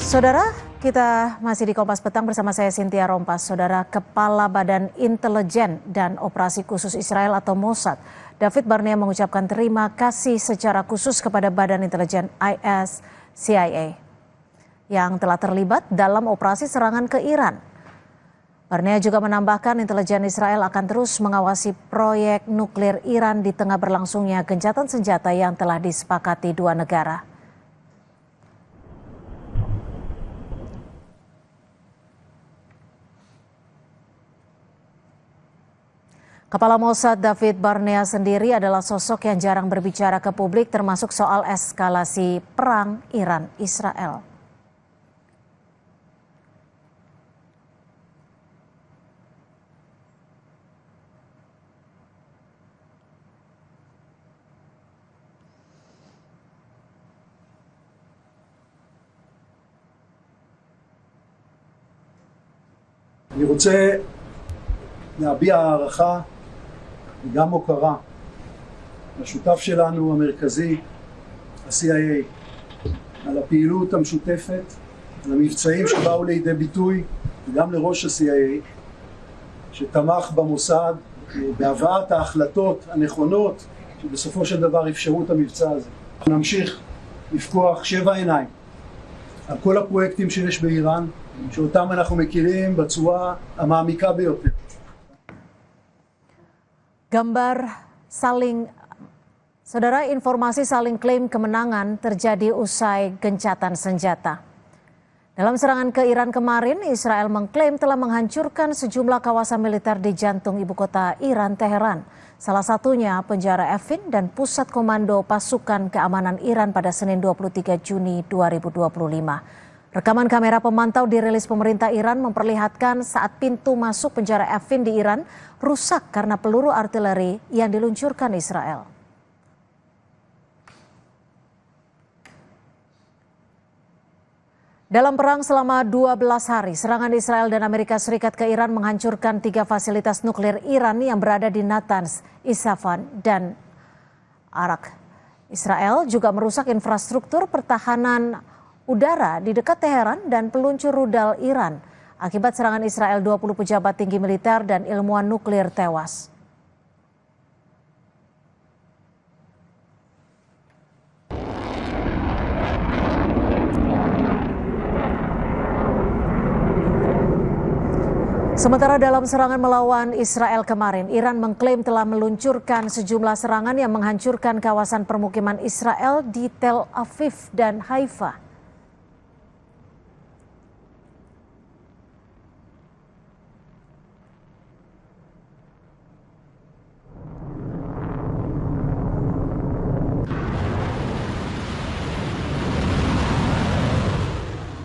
Saudara, kita masih di Kompas Petang bersama saya Cynthia Rompas. Saudara, Kepala Badan Intelijen dan Operasi Khusus Israel atau Mossad, David Barnea mengucapkan terima kasih secara khusus kepada Badan Intelijen IS CIA yang telah terlibat dalam operasi serangan ke Iran. Barnea juga menambahkan intelijen Israel akan terus mengawasi proyek nuklir Iran di tengah berlangsungnya gencatan senjata yang telah disepakati dua negara. Kepala Mossad David Barnea sendiri adalah sosok yang jarang berbicara ke publik termasuk soal eskalasi perang Iran-Israel. אני רוצה להביע הערכה וגם הוקרה לשותף שלנו המרכזי, ה-CIA, על הפעילות המשותפת, על המבצעים שבאו לידי ביטוי, וגם לראש ה-CIA, שתמך במוסד בהבאת ההחלטות הנכונות, שבסופו של דבר אפשרו את המבצע הזה. אנחנו נמשיך לפקוח 7 עיניים על כל הפרויקטים שיש באיראן, שאותם אנחנו מכירים בצורה המעמיקה ביותר. Saudara, informasi saling klaim kemenangan terjadi usai gencatan senjata. Dalam serangan ke Iran kemarin, Israel mengklaim telah menghancurkan sejumlah kawasan militer di jantung ibu kota Iran, Teheran. Salah satunya penjara Evin dan pusat komando pasukan keamanan Iran pada Senin 23 Juni 2025. Rekaman kamera pemantau dirilis pemerintah Iran memperlihatkan saat pintu masuk penjara Evin di Iran rusak karena peluru artileri yang diluncurkan Israel. Dalam perang selama 12 hari, serangan Israel dan Amerika Serikat ke Iran menghancurkan 3 fasilitas nuklir Iran yang berada di Natanz, Isfahan, dan Arak. Israel juga merusak infrastruktur pertahanan udara di dekat Teheran dan peluncur rudal Iran. Akibat serangan Israel, 20 pejabat tinggi militer dan ilmuwan nuklir tewas. Sementara dalam serangan melawan Israel kemarin, Iran mengklaim telah meluncurkan sejumlah serangan yang menghancurkan kawasan permukiman Israel di Tel Aviv dan Haifa.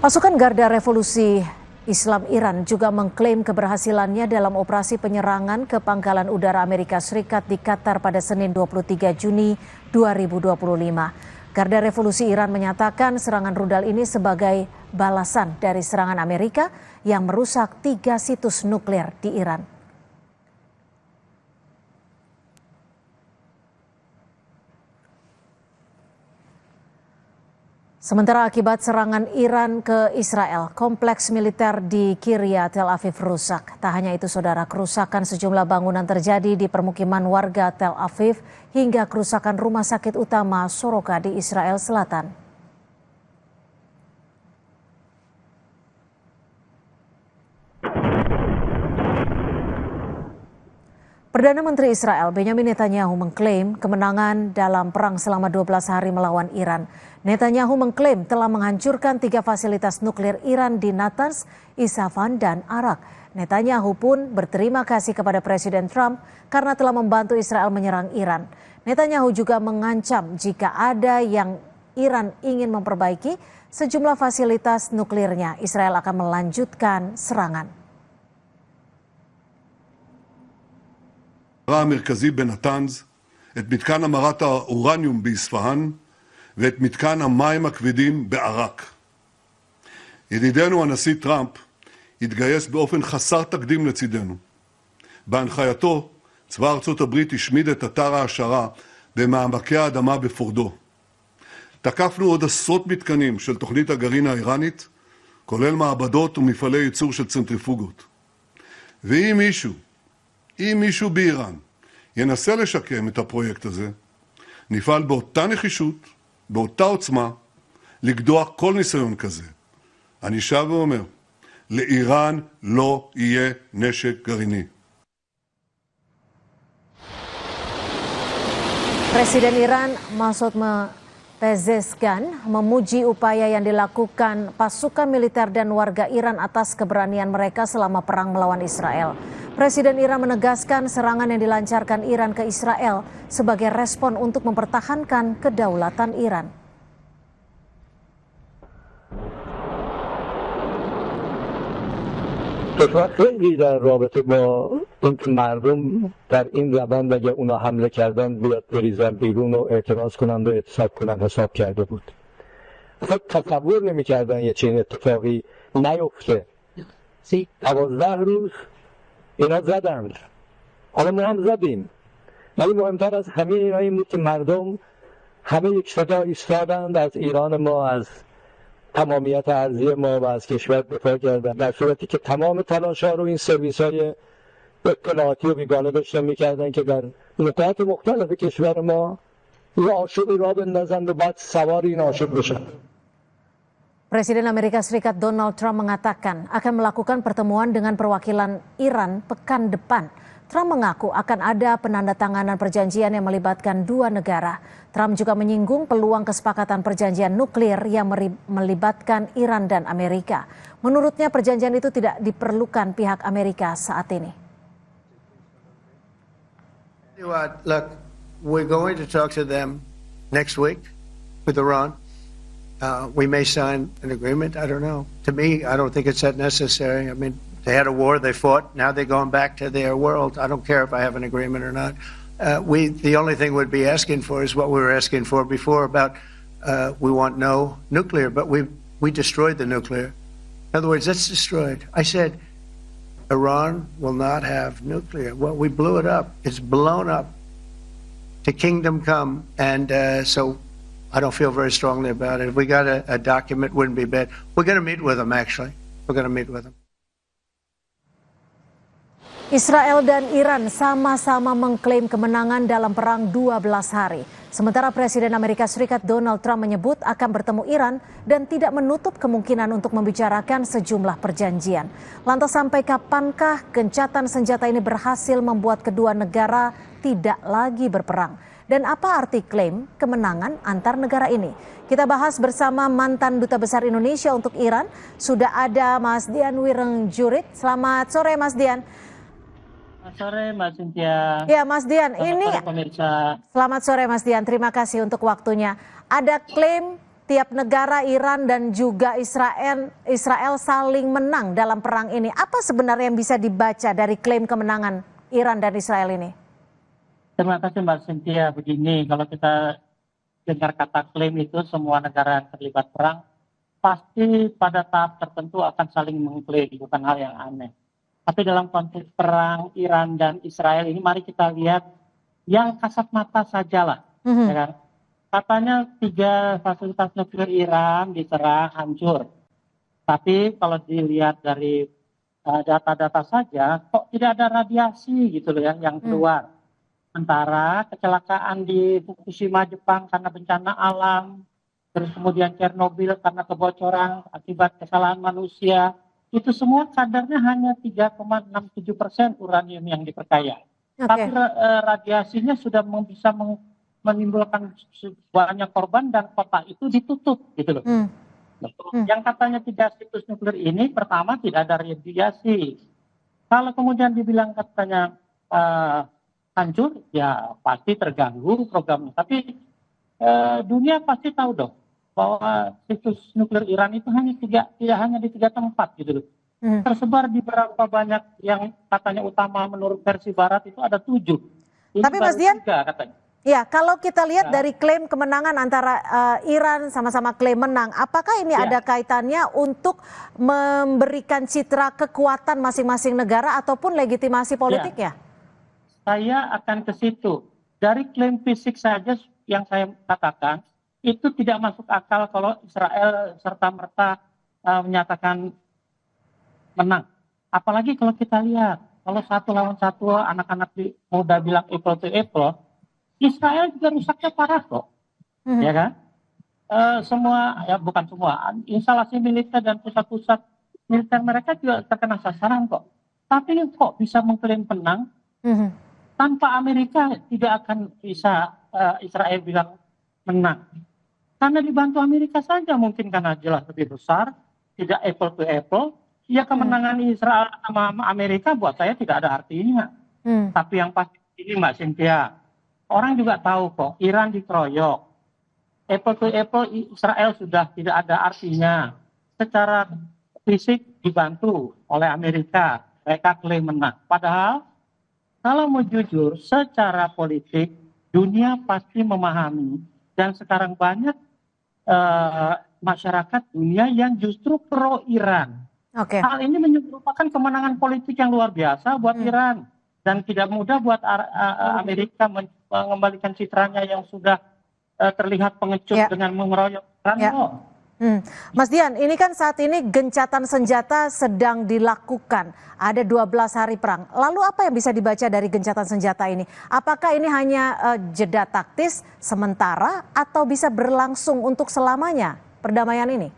Pasukan Garda Revolusi Islam Iran juga mengklaim keberhasilannya dalam operasi penyerangan ke pangkalan udara Amerika Serikat di Qatar pada Senin 23 Juni 2025. Garda Revolusi Iran menyatakan serangan rudal ini sebagai balasan dari serangan Amerika yang merusak 3 situs nuklir di Iran. Sementara akibat serangan Iran ke Israel, kompleks militer di Kiryat Tel Aviv rusak. Tak hanya itu saudara, kerusakan sejumlah bangunan terjadi di permukiman warga Tel Aviv hingga kerusakan rumah sakit utama Soroka di Israel Selatan. Perdana Menteri Israel Benjamin Netanyahu mengklaim kemenangan dalam perang selama 12 hari melawan Iran. Netanyahu mengklaim telah menghancurkan 3 fasilitas nuklir Iran di Natanz, Isfahan, dan Arak. Netanyahu pun berterima kasih kepada Presiden Trump karena telah membantu Israel menyerang Iran. Netanyahu juga mengancam jika ada yang Iran ingin memperbaiki sejumlah fasilitas nuklirnya, Israel akan melanjutkan serangan. המרכזי בנתנז, את מתקן המרת האורניום באספהאן ואת מתקן המים הכבדים בערק. ידידנו הנשיא טראמפ התגייס באופן חסר תקדים לצידנו. בהנחייתו צבא ארצות הברית השמיד את אתר העשרה במעמקי האדמה בפורדו. תקפנו עוד עשרות מתקנים של תוכנית הגרעין האיראנית כולל מעבדות ומפעלי ייצור של צנטריפוגות. ואם מישהו באיראן ינסה לשקם את הפרויקט הזה, נפעל באותה נחישות, באותה עוצמה, לגדוע כל ניסיון כזה. אני שב ואומר, לאיראן לא יהיה נשק גרעיני. Presiden Iran Masoud Pezeshkian memuji upaya yang dilakukan pasukan militer dan warga Iran atas keberanian mereka selama perang melawan Israel. Presiden Iran menegaskan serangan yang dilancarkan Iran ke Israel sebagai respon untuk mempertahankan kedaulatan Iran. خیلی در رابطه با اینکه مردم در این روند اگه اونا حمله کردن بیاد بریزن بیرون و اعتراض کنند و اعتصاب کنند حساب کرده بود. خب تصور نمی‌کردن یه چنین اتفاقی نیفته. 12 روز اینا زدند. حالا ما هم زدیم. ولی مهمتر از همه اینا این بود که مردم همه یک صدا ایستادند، از ایران ما، از تمامیت ارضی ما و از کشور دفاع کردن، در صورتی که تمام تلاش‌ها رو این سرویس‌های اطلاعاتی و بیگانه داشتن می‌کردن که در نقاط مختلف کشور ما یه آشوبی راه بندازن و بعد سوار این آشوب بشن. Presiden Amerika Serikat Donald Trump mengatakan akan melakukan pertemuan dengan perwakilan Iran pekan depan. Trump mengaku akan ada penandatanganan perjanjian yang melibatkan dua negara. Trump juga menyinggung peluang kesepakatan perjanjian nuklir yang melibatkan Iran dan Amerika. Menurutnya perjanjian itu tidak diperlukan pihak Amerika saat ini. Look, we're going to talk to them next week with Iran. We may sign an agreement. I don't know. To me, I don't think it's that necessary. I mean, they had a war, they fought. Now they're going back to their world. I don't care if I have an agreement or not. The only thing we'd be asking for is what we were asking for before about we want no nuclear, but we destroyed the nuclear. In other words, that's destroyed. I said Iran will not have nuclear. Well, we blew it up. It's blown up to kingdom come, and so I don't feel very strongly about it. If we got a document, wouldn't be bad. We're going to meet with them, actually. We're going to meet with them. Israel dan Iran sama-sama mengklaim kemenangan dalam perang 12 hari. Sementara Presiden Amerika Serikat Donald Trump menyebut akan bertemu Iran dan tidak menutup kemungkinan untuk membicarakan sejumlah perjanjian. Lantas sampai kapankah gencatan senjata ini berhasil membuat kedua negara tidak lagi berperang? Dan apa arti klaim kemenangan antar negara ini? Kita bahas bersama mantan Duta Besar Indonesia untuk Iran. Sudah ada Mas Dian Wirengjurit. Selamat sore Mas Dian. Selamat sore Mbak Cynthia. Ya Mas Dian, ini sore, pemirsa. Selamat sore Mas Dian, terima kasih untuk waktunya. Ada klaim tiap negara Iran dan juga Israel saling menang dalam perang ini. Apa sebenarnya yang bisa dibaca dari klaim kemenangan Iran dan Israel ini? Terima kasih Mbak Cynthia. Begini, kalau kita dengar kata klaim itu semua negara yang terlibat perang pasti pada tahap tertentu akan saling mengklaim, bukan hal yang aneh. Tapi dalam konteks perang Iran dan Israel ini mari kita lihat yang kasat mata sajalah. Ya kan? Katanya 3 fasilitas nuklir Iran diserang hancur. Tapi kalau dilihat dari data-data saja kok tidak ada radiasi gitu loh ya yang keluar. Sementara kecelakaan di Fukushima Jepang karena bencana alam, terus kemudian Chernobyl karena kebocoran akibat kesalahan manusia, itu semua kadarnya hanya 3,67% uranium yang diperkaya. Tapi radiasinya sudah bisa menimbulkan banyak korban dan kota itu ditutup gitu loh. Yang katanya 3 situs nuklir ini pertama tidak ada radiasi. Kalau kemudian dibilang katanya hancur, ya pasti terganggu programnya. Tapi dunia pasti tahu dong bahwa situs nuklir Iran itu tidak hanya di 3 tempat gitu loh. Tersebar di berapa banyak yang katanya utama menurut versi barat itu ada 7. Ini tapi Mas Dian, 3 katanya. Ya, kalau kita lihat dari klaim kemenangan antara Iran sama-sama klaim menang, apakah ini ada kaitannya untuk memberikan citra kekuatan masing-masing negara ataupun legitimasi politik ya? Saya akan ke situ. Dari klaim fisik saja yang saya katakan, itu tidak masuk akal kalau Israel serta-merta menyatakan menang. Apalagi kalau kita lihat, kalau 1 lawan 1 anak-anak muda bilang apple to apple, Israel juga rusaknya parah kok, ya kan? Semua, ya bukan semua, instalasi militer dan pusat-pusat militer mereka juga terkena sasaran kok. Tapi kok bisa mengklaim menang, tanpa Amerika tidak akan bisa Israel bilang menang. Karena dibantu Amerika saja mungkin karena jelas lebih besar, tidak apple to apple. Ya kemenangan Israel sama Amerika buat saya tidak ada artinya. Tapi yang pasti ini Mbak Cynthia, orang juga tahu kok Iran dikeroyok. Apple to apple Israel sudah tidak ada artinya. Secara fisik dibantu oleh Amerika, mereka klaim menang. Padahal kalau mau jujur, secara politik dunia pasti memahami dan sekarang banyak masyarakat dunia yang justru pro Iran. Hal ini merupakan kemenangan politik yang luar biasa buat Iran dan tidak mudah buat Amerika mengembalikan citranya yang sudah terlihat pengecut dengan mengeroyok Iran. Mas Dian, ini kan saat ini gencatan senjata sedang dilakukan. Ada 12 hari perang. Lalu apa yang bisa dibaca dari gencatan senjata ini? Apakah ini hanya jeda taktis sementara atau bisa berlangsung untuk selamanya perdamaian ini?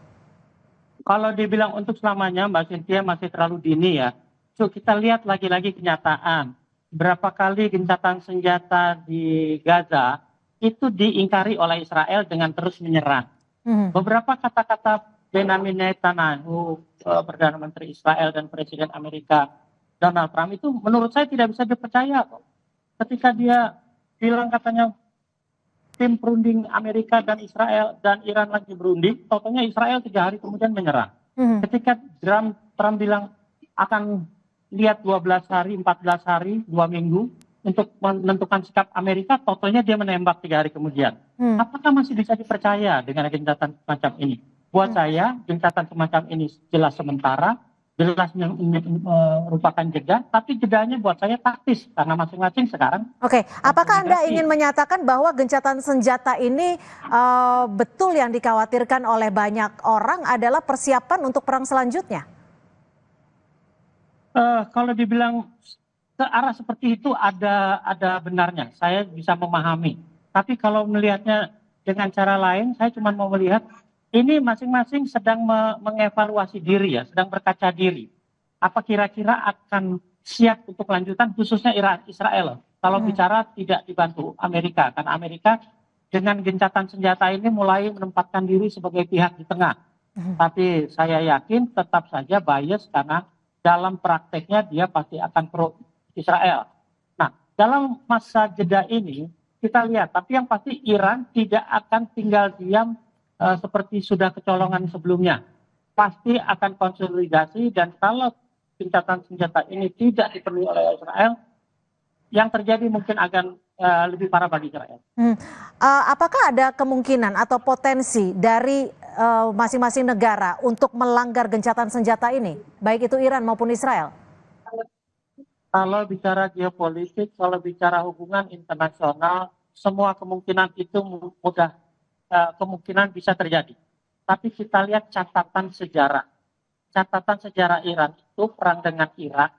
Kalau dibilang untuk selamanya, Mbak Cynthia masih terlalu dini ya. So, kita lihat lagi-lagi kenyataan. Berapa kali gencatan senjata di Gaza itu diingkari oleh Israel dengan terus menyerang. Beberapa kata-kata Benjamin Netanyahu, Perdana Menteri Israel dan Presiden Amerika Donald Trump itu menurut saya tidak bisa dipercaya. Ketika dia bilang katanya tim perunding Amerika dan Israel dan Iran lagi berunding, totalnya Israel 3 hari kemudian menyerang. Ketika Trump bilang akan lihat 12 hari, 14 hari, 2 minggu untuk menentukan sikap Amerika, totalnya dia menembak 3 hari kemudian. Apakah masih bisa dipercaya dengan gencatan semacam ini? Buat saya, gencatan semacam ini jelas sementara, jelas merupakan jeda, tapi jedanya buat saya taktis karena masing-masing sekarang. Oke, apakah Anda ingin menyatakan bahwa gencatan senjata ini betul yang dikhawatirkan oleh banyak orang adalah persiapan untuk perang selanjutnya? Kalau dibilang ke arah seperti itu ada benarnya, saya bisa memahami. Tapi kalau melihatnya dengan cara lain, saya cuma mau melihat ini masing-masing sedang mengevaluasi diri ya, sedang berkaca diri. Apa kira-kira akan siap untuk lanjutan khususnya Israel. Kalau bicara tidak dibantu Amerika, karena Amerika dengan gencatan senjata ini mulai menempatkan diri sebagai pihak di tengah. Tapi saya yakin tetap saja bias karena dalam prakteknya dia pasti akan pro Israel. Nah, dalam masa jeda ini kita lihat, tapi yang pasti Iran tidak akan tinggal diam seperti sudah kecolongan sebelumnya. Pasti akan konsolidasi dan kalau gencatan senjata ini tidak dipenuhi oleh Israel, yang terjadi mungkin akan lebih parah bagi Israel. Apakah ada kemungkinan atau potensi dari masing-masing negara untuk melanggar gencatan senjata ini, baik itu Iran maupun Israel? Kalau bicara geopolitik, kalau bicara hubungan internasional, semua kemungkinan itu mudah kemungkinan bisa terjadi. Tapi kita lihat catatan sejarah. Catatan sejarah Iran itu perang dengan Irak.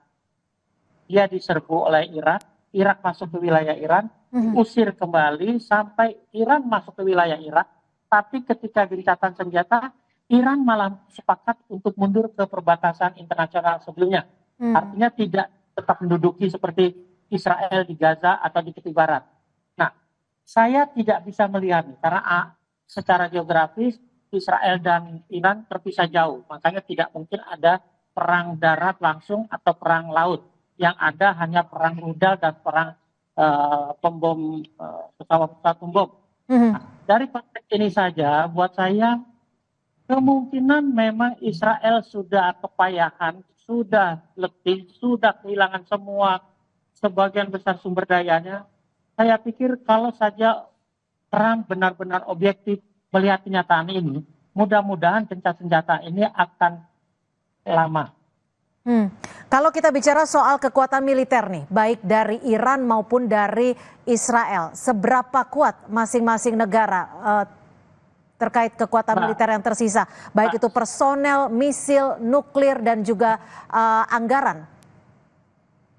Dia diserbu oleh Irak. Irak masuk ke wilayah Iran, usir kembali sampai Iran masuk ke wilayah Irak. Tapi ketika gencatan senjata, Iran malah sepakat untuk mundur ke perbatasan internasional sebelumnya. Artinya tidak tetap menduduki seperti Israel di Gaza atau di tepi barat. Nah, saya tidak bisa melihat karena secara geografis Israel dan Iran terpisah jauh, makanya tidak mungkin ada perang darat langsung atau perang laut. Yang ada hanya perang rudal dan perang pembom pesawat pembom. Nah, dari konteks ini saja, buat saya kemungkinan memang Israel sudah kepayahan, sudah letih, sudah kehilangan sebagian besar sumber dayanya. Saya pikir kalau saja Trump benar-benar objektif melihat kenyataan ini, mudah-mudahan gencatan senjata ini akan lama. Kalau kita bicara soal kekuatan militer nih, baik dari Iran maupun dari Israel, seberapa kuat masing-masing negara terkait kekuatan militer yang tersisa, baik itu personel, misil, nuklir, dan juga anggaran?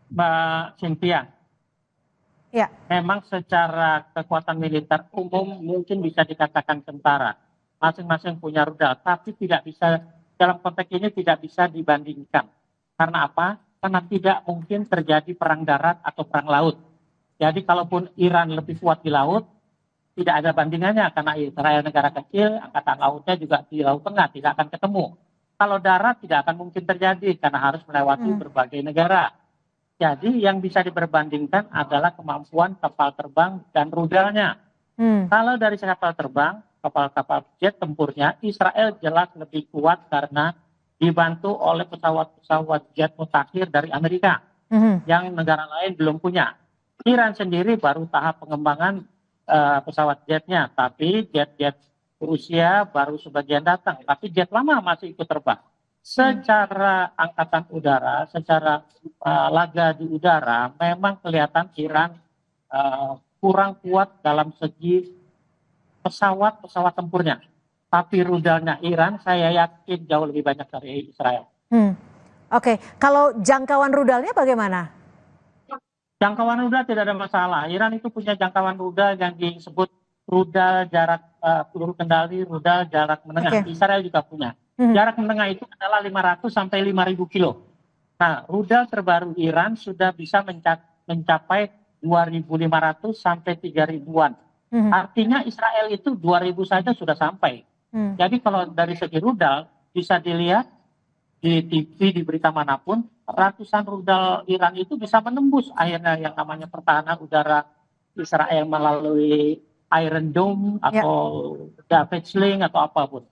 Mbak Cynthia, Ya. memang secara kekuatan militer umum mungkin bisa dikatakan tentara. Masing-masing punya rudal, tapi tidak bisa, dalam konteks ini tidak bisa dibandingkan. Karena apa? Karena tidak mungkin terjadi perang darat atau perang laut. Jadi kalaupun Iran lebih kuat di laut, tidak ada bandingannya karena Israel negara kecil, angkatan lautnya juga di Laut Tengah, tidak akan ketemu. Kalau darat tidak akan mungkin terjadi karena harus melewati berbagai negara. Jadi yang bisa diperbandingkan adalah kemampuan kapal terbang dan rudalnya. Kalau dari kapal terbang, kapal-kapal jet tempurnya, Israel jelas lebih kuat karena dibantu oleh pesawat-pesawat jet mutakhir dari Amerika yang negara lain belum punya. Iran sendiri baru tahap pengembangan pesawat jetnya, tapi jet-jet Rusia baru sebagian datang, tapi jet lama masih ikut terbang. Secara angkatan udara, secara laga di udara, memang kelihatan Iran kurang kuat dalam segi pesawat tempurnya. Tapi rudalnya Iran saya yakin jauh lebih banyak dari Israel. Oke, kalau jangkauan rudalnya bagaimana? Jangkauan rudal tidak ada masalah. Iran itu punya jangkauan rudal yang disebut rudal jarak peluru kendali, rudal jarak menengah. Israel juga punya. Jarak menengah itu adalah 500 sampai 5.000 kilo. Nah, rudal terbaru Iran sudah bisa mencapai 2.500 sampai 3.000-an. Artinya Israel itu 2.000 saja sudah sampai. Jadi kalau dari segi rudal bisa dilihat di TV, di berita manapun, ratusan rudal Iran itu bisa menembus akhirnya yang namanya pertahanan udara Israel melalui Iron Dome atau David's Sling atau apapun.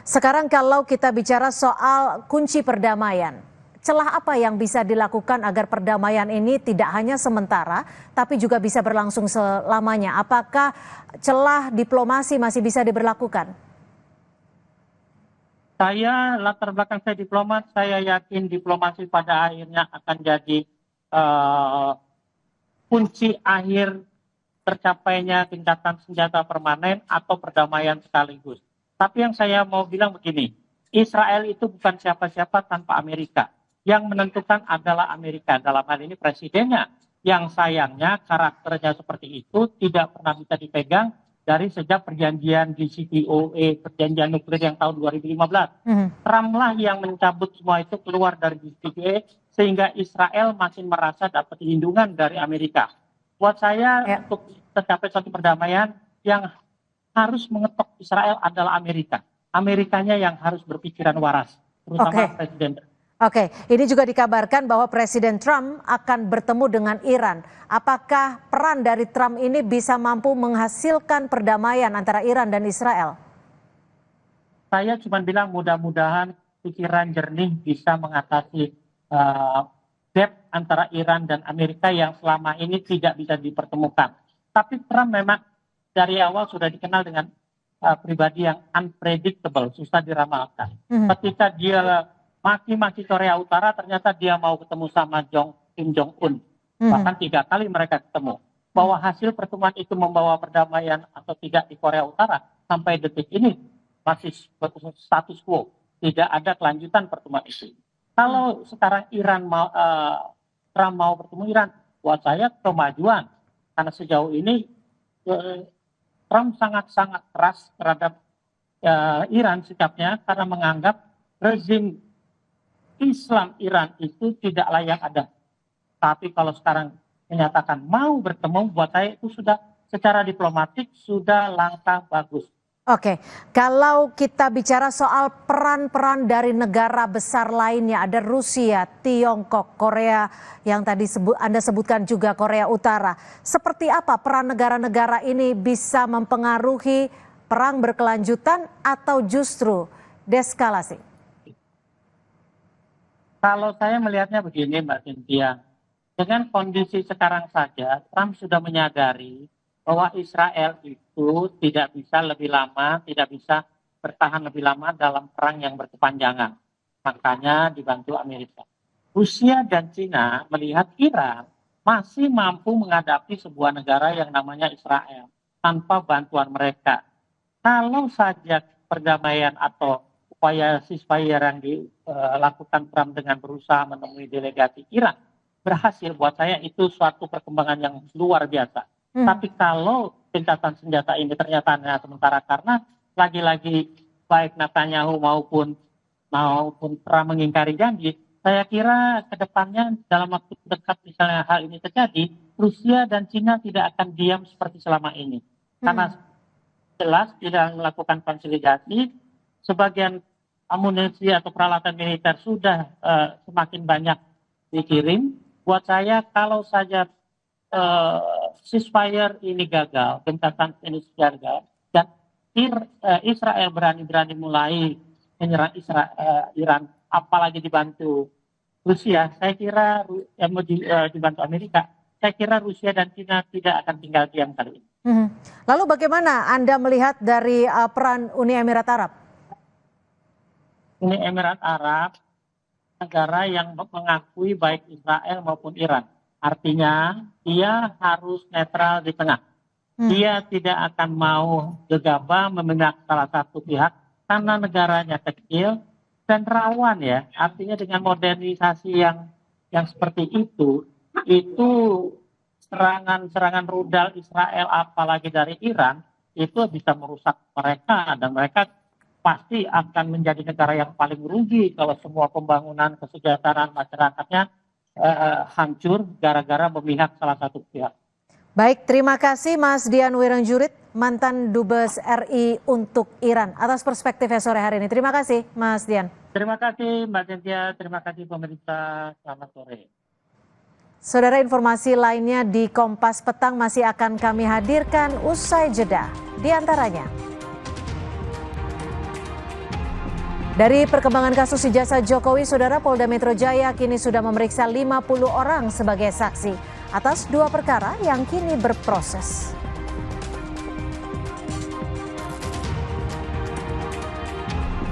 Sekarang kalau kita bicara soal kunci perdamaian, celah apa yang bisa dilakukan agar perdamaian ini tidak hanya sementara, tapi juga bisa berlangsung selamanya? Apakah celah diplomasi masih bisa diberlakukan? Saya, latar belakang saya diplomat, saya yakin diplomasi pada akhirnya akan jadi kunci akhir tercapainya gencatan senjata permanen atau perdamaian sekaligus. Tapi yang saya mau bilang begini, Israel itu bukan siapa-siapa tanpa Amerika. Yang menentukan adalah Amerika, dalam hal ini presidennya. Yang sayangnya karakternya seperti itu tidak pernah bisa dipegang dari sejak perjanjian JCPOA, perjanjian nuklir yang tahun 2015. Trump lah yang mencabut semua itu keluar dari JCPOA, sehingga Israel makin merasa dapat lindungan dari Amerika. Buat saya, untuk tercapai suatu perdamaian, yang harus mengetok Israel adalah Amerika. Amerikanya yang harus berpikiran waras, terutama Presiden. Oke, ini juga dikabarkan bahwa Presiden Trump akan bertemu dengan Iran. Apakah peran dari Trump ini bisa mampu menghasilkan perdamaian antara Iran dan Israel? Saya cuma bilang mudah-mudahan pikiran jernih bisa mengatasi gap antara Iran dan Amerika yang selama ini tidak bisa dipertemukan. Tapi Trump memang dari awal sudah dikenal dengan pribadi yang unpredictable, susah diramalkan. Ketika dia maki-maki Korea Utara, ternyata dia mau ketemu sama Kim Jong-un. Bahkan 3 kali mereka ketemu. Bahwa hasil pertemuan itu membawa perdamaian atau tidak di Korea Utara, sampai detik ini masih status quo. Tidak ada kelanjutan pertemuan itu. Kalau sekarang Trump mau bertemu Iran, buat saya kemajuan. Karena sejauh ini Trump sangat-sangat keras terhadap Iran sikapnya, karena menganggap rezim Islam Iran itu tidak layak ada. Tapi kalau sekarang menyatakan mau bertemu, buat saya itu sudah secara diplomatik sudah langkah bagus. Oke, kalau kita bicara soal peran-peran dari negara besar lainnya, ada Rusia, Tiongkok, Korea yang tadi Anda sebutkan juga Korea Utara. Seperti apa peran negara-negara ini bisa mempengaruhi perang berkelanjutan atau justru deeskalasi? Kalau saya melihatnya begini, Mbak Cynthia, dengan kondisi sekarang saja, Trump sudah menyadari bahwa Israel itu tidak bisa lebih lama, tidak bisa bertahan lebih lama dalam perang yang berkepanjangan. Makanya dibantu Amerika. Rusia dan Cina melihat Iran masih mampu menghadapi sebuah negara yang namanya Israel tanpa bantuan mereka. kalau saja perdamaian atau upaya ceasefire yang dilakukan Trump dengan berusaha menemui delegasi Iran berhasil, buat saya itu suatu perkembangan yang luar biasa. Tapi kalau gencatan senjata ini ternyata hanya sementara karena lagi-lagi baik Netanyahu maupun Trump mengingkari janji, saya kira ke depannya dalam waktu dekat misalnya hal ini terjadi, Rusia dan Cina tidak akan diam seperti selama ini. Karena jelas tidak melakukan konsolidasi, sebagian amunisi atau peralatan militer sudah semakin banyak dikirim. Buat saya kalau saja ceasefire ini gagal, gencatan ini gagal, dan Israel berani-berani mulai menyerang Iran, apalagi dibantu Rusia, saya kira dibantu Amerika, saya kira Rusia dan China tidak akan tinggal diam kali ini. Lalu bagaimana Anda melihat dari peran Uni Emirat Arab? Uni Emirat Arab negara yang mengakui baik Israel maupun Iran. Artinya dia harus netral di tengah. Dia tidak akan mau gegabah memihak salah satu pihak karena negaranya kecil dan rawan ya. Artinya dengan modernisasi yang seperti itu serangan rudal Israel apalagi dari Iran itu bisa merusak mereka, dan mereka pasti akan menjadi negara yang paling rugi kalau semua pembangunan kesejahteraan masyarakatnya hancur gara-gara memihak salah satu pihak. Baik, terima kasih Mas Dian Wiranjurit, mantan Dubes RI untuk Iran, atas perspektifnya sore hari ini. Terima kasih Mas Dian. Terima kasih Mbak Cynthia, terima kasih pemerintah, selamat sore. Saudara, informasi lainnya di Kompas Petang masih akan kami hadirkan usai jeda. Di antaranya, dari perkembangan kasus ijazah Jokowi, Saudara, Polda Metro Jaya kini sudah memeriksa 50 orang sebagai saksi atas 2 perkara yang kini berproses.